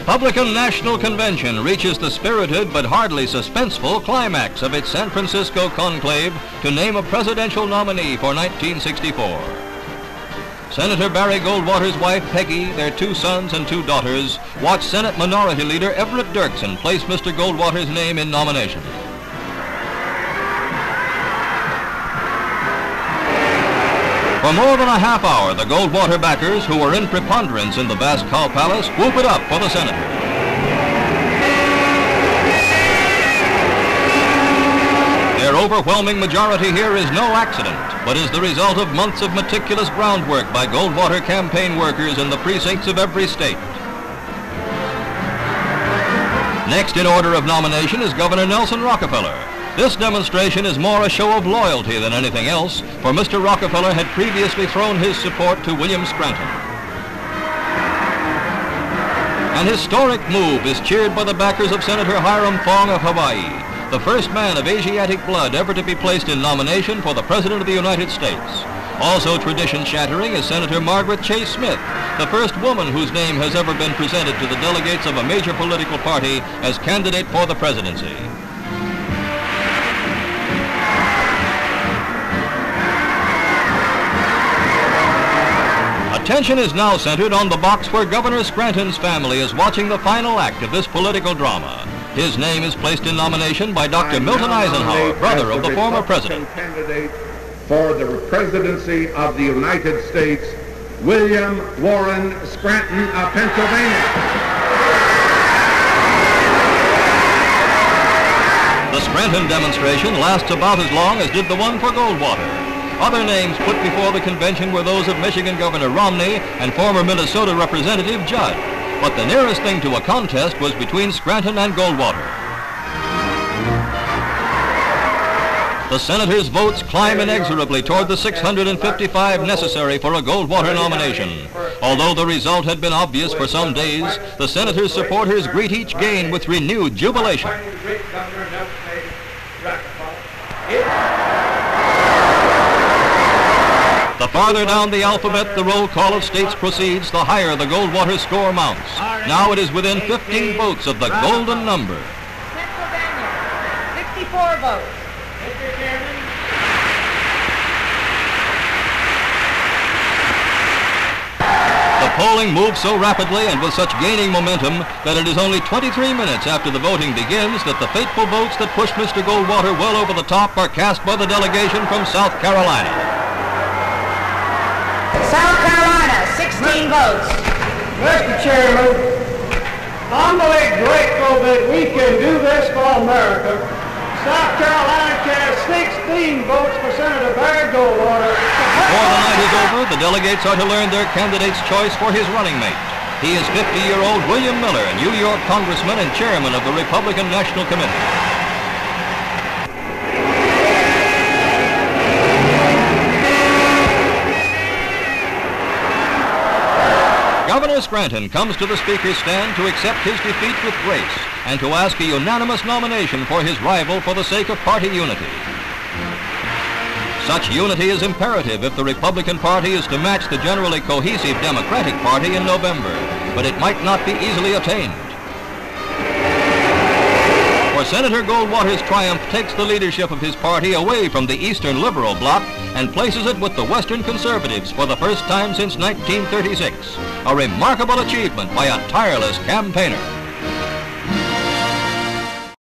Republican National Convention reaches the spirited but hardly suspenseful climax of its San Francisco conclave to name a presidential nominee for 1964. Senator Barry Goldwater's wife, Peggy, their 2 sons and 2 daughters, watched Senate Minority Leader Everett Dirksen place Mr. Goldwater's name in nomination. For more than a half hour, the Goldwater backers, who were in preponderance in the vast Cow Palace, whoop it up for the senator. Their overwhelming majority here is no accident, but is the result of months of meticulous groundwork by Goldwater campaign workers in the precincts of every state. Next in order of nomination is Governor Nelson Rockefeller. This demonstration is more a show of loyalty than anything else, for Mr. Rockefeller had previously thrown his support to William Scranton. An historic move is cheered by the backers of Senator Hiram Fong of Hawaii, the first man of Asiatic blood ever to be placed in nomination for the President of the United States. Also tradition-shattering is Senator Margaret Chase Smith, the first woman whose name has ever been presented to the delegates of a major political party as candidate for the presidency. Attention is now centered on the box where Governor Scranton's family is watching the final act of this political drama. His name is placed in nomination by Dr. Milton Eisenhower, brother of the former president. Candidate for the presidency of the United States, William Warren Scranton of Pennsylvania. The Scranton demonstration lasts about as long as did the one for Goldwater. Other names put before the convention were those of Michigan Governor Romney and former Minnesota Representative Judd. But the nearest thing to a contest was between Scranton and Goldwater. The senators' votes climb inexorably toward the 655 necessary for a Goldwater nomination. Although the result had been obvious for some days, the senators' supporters greet each gain with renewed jubilation. The farther down the alphabet the roll call of states proceeds, the higher the Goldwater score mounts. Now it is within 15 votes of the golden number. Pennsylvania, 64 votes. Mr. Chairman. The polling moves so rapidly and with such gaining momentum that it is only 23 minutes after the voting begins that the fateful votes that push Mr. Goldwater well over the top are cast by the delegation from South Carolina. South Carolina, 16 votes. Mr. Chairman, I'm really grateful that we can do this for America. South Carolina cast 16 votes for Senator Barry Goldwater. Before the night is over, the delegates are to learn their candidate's choice for his running mate. He is 50-year-old William Miller, New York congressman and chairman of the Republican National Committee. Governor Scranton comes to the Speaker's stand to accept his defeat with grace and to ask a unanimous nomination for his rival for the sake of party unity. Such unity is imperative if the Republican Party is to match the generally cohesive Democratic Party in November, but it might not be easily attained. For Senator Goldwater's triumph takes the leadership of his party away from the Eastern Liberal bloc and places it with the Western Conservatives for the first time since 1936, a remarkable achievement by a tireless campaigner.